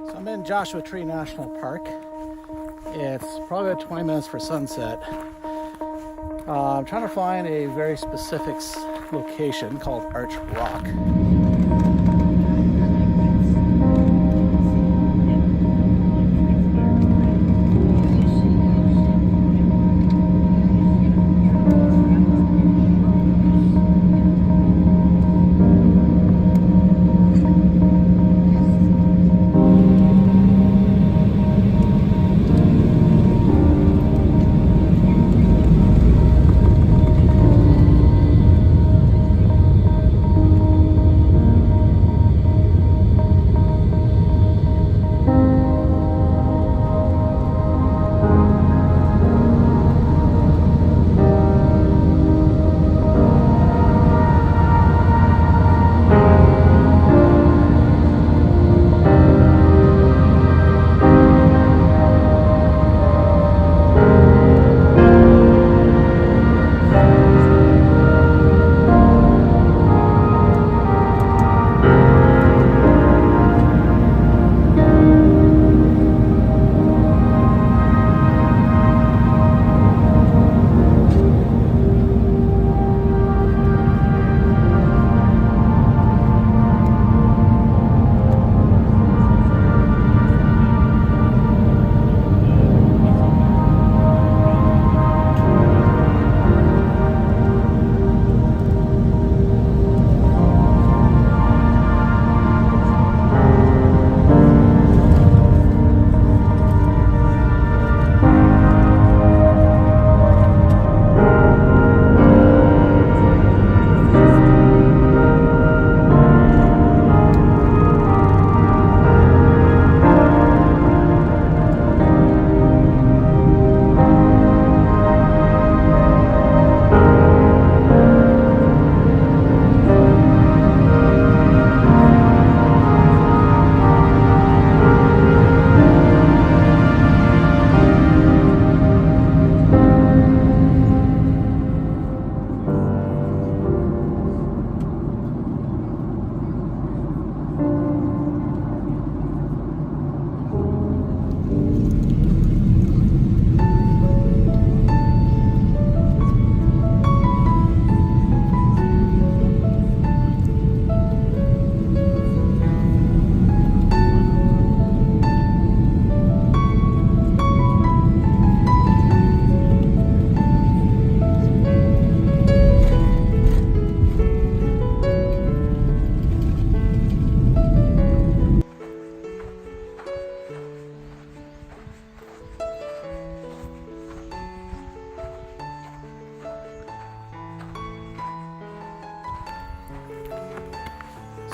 So I'm in Joshua Tree National Park. It's probably about 20 minutes for sunset. I'm trying to find a very specific location called Arch Rock.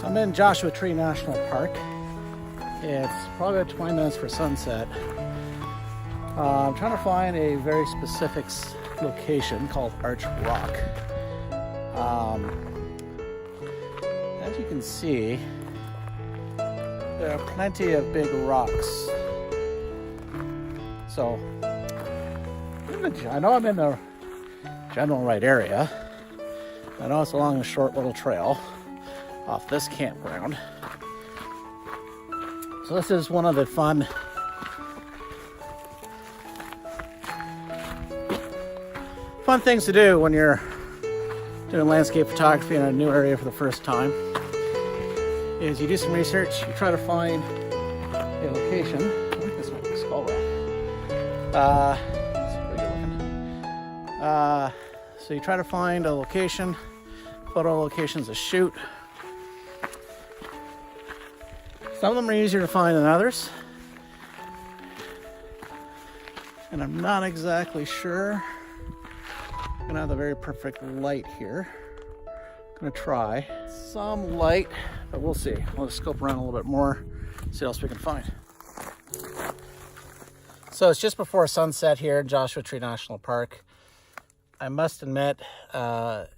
So I'm in Joshua Tree National Park. It's probably about 20 minutes for sunset. I'm trying to find a very specific location called Arch Rock. As you can see, there are plenty of big rocks. So, I know I'm in the general right area. I know it's along a short little trail off this campground. So this is one of the fun things to do when you're doing landscape photography in a new area for the first time, is you do some research, you try to find a location. I think this might be Skull Rock. It's pretty good looking. So you try to find a location, photo locations to shoot. Some of them are easier to find than others, and I'm not exactly sure. I'm gonna have the very perfect light here. I'm gonna try some light, but we'll see. We'll just scope around a little bit more, see what else we can find. So it's just before sunset here in Joshua Tree National Park. I must admit, it's a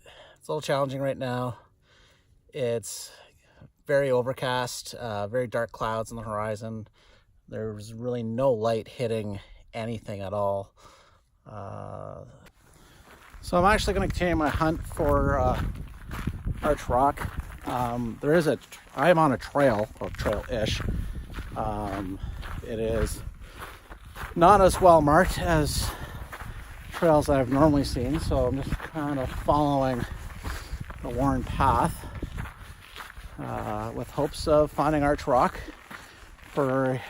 little challenging right now. It's very overcast, very dark clouds on the horizon. There's really no light hitting anything at all. So I'm actually going to continue my hunt for Arch Rock. I am on a trail, or trail-ish. It is not as well marked as trails I've normally seen, so I'm just kind of following the worn path with hopes of finding Arch Rock for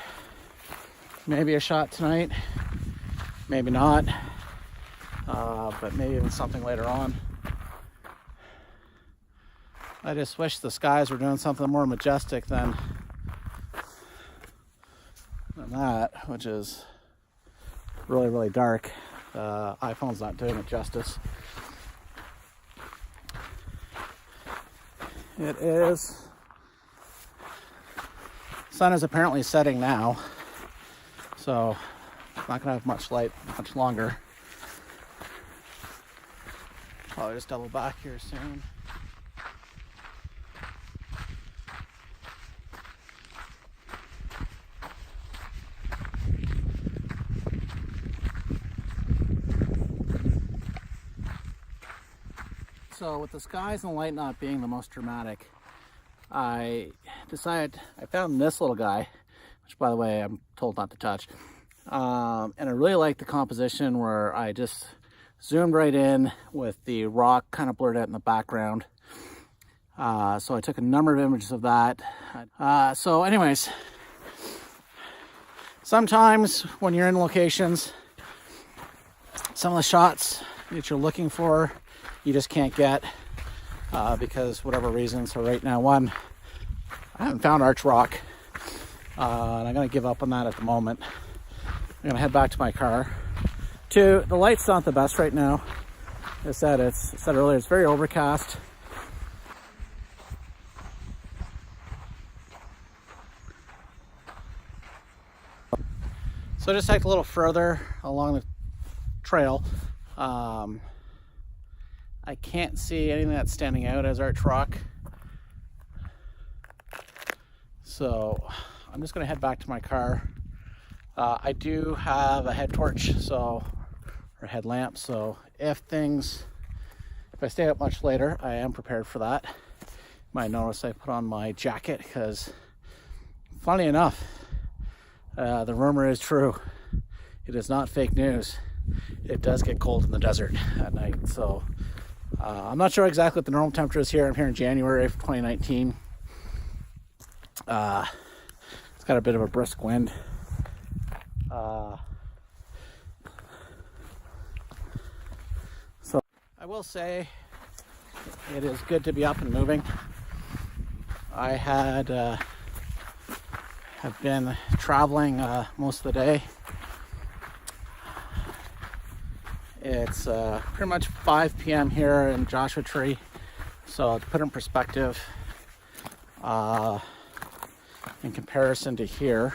maybe a shot tonight, maybe not, but maybe even something later on. I just wish the skies were doing something more majestic than that, which is really, really dark. The iPhone's not doing it justice. It is. Sun is apparently setting now, so it's not gonna have much light much longer. Probably just double back here soon. So with the skies and the light not being the most dramatic, I found this little guy, which by the way, I'm told not to touch. And I really like the composition where I just zoomed right in with the rock kind of blurred out in the background. So I took a number of images of that. So anyways, sometimes when you're in locations, some of the shots that you're looking for, you just can't get because whatever reason. So right now, one, I haven't found Arch Rock, and I'm gonna give up on that at the moment. I'm gonna head back to my car. Two, the light's not the best right now. As I said earlier, it's very overcast. So just hiked a little further along the trail. I can't see anything that's standing out as Arch Rock. So I'm just gonna head back to my car. I do have a head torch, or headlamp, so if I stay up much later, I am prepared for that. You might notice I put on my jacket because, funny enough, the rumor is true. It is not fake news. It does get cold in the desert at night, so I'm not sure exactly what the normal temperature is here. I'm here in January of 2019. It's got a bit of a brisk wind. So I will say it is good to be up and moving. I have been traveling most of the day. It's pretty much 5 p.m. here in Joshua Tree. So to put it in perspective, in comparison to here,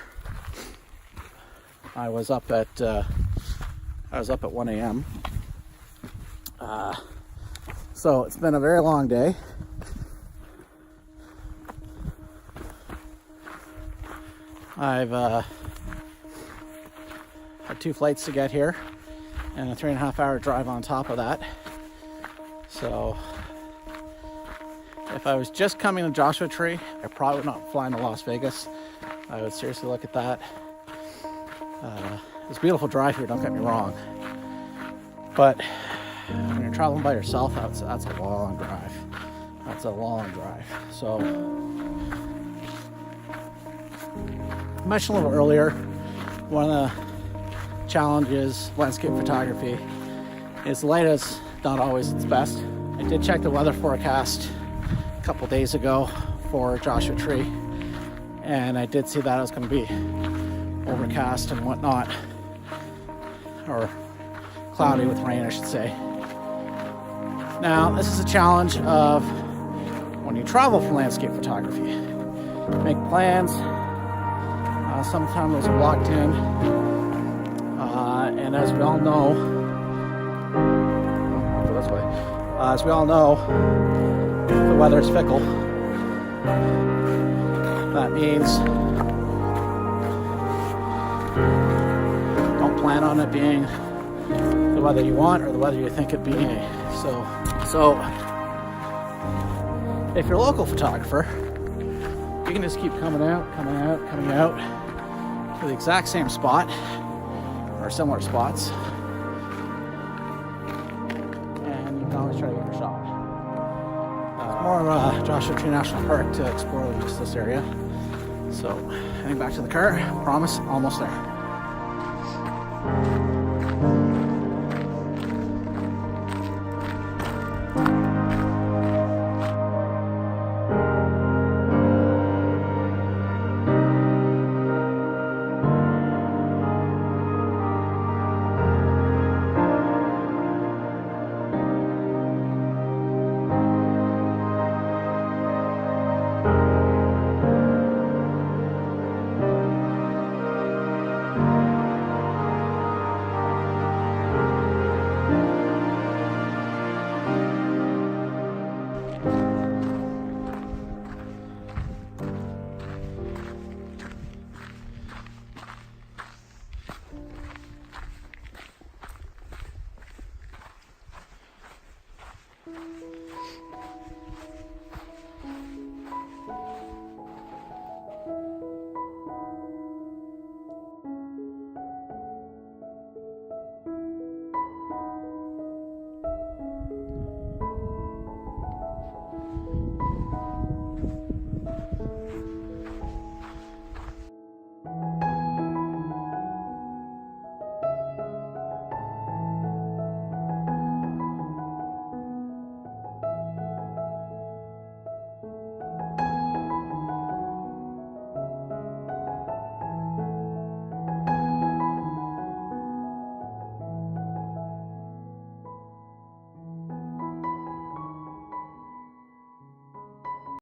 I was up at 1 a.m. So it's been a very long day. I've had 2 flights to get here and a 3.5-hour drive on top of that. So if I was just coming to Joshua Tree, I probably would not fly to Las Vegas. I would seriously look at that. It's a beautiful drive here, don't get me wrong. But when you're traveling by yourself, that's a long drive. That's a long drive. So I mentioned a little earlier, one of the challenges landscape photography is the light is not always its best. I did check the weather forecast a couple days ago for Joshua Tree, and I did see that it was going to be overcast and whatnot, or cloudy with rain, I should say. Now, this is a challenge of when you travel for landscape photography. Make plans. Sometimes those are locked in. And as we all know, the weather is fickle. That means don't plan on it being the weather you want or the weather you think it being. So if you're a local photographer, you can just keep coming out to the exact same spot or similar spots, and you can always try to get your shot. It's more of Joshua Tree National Park to explore than just this area. So heading back to the car, promise, almost there.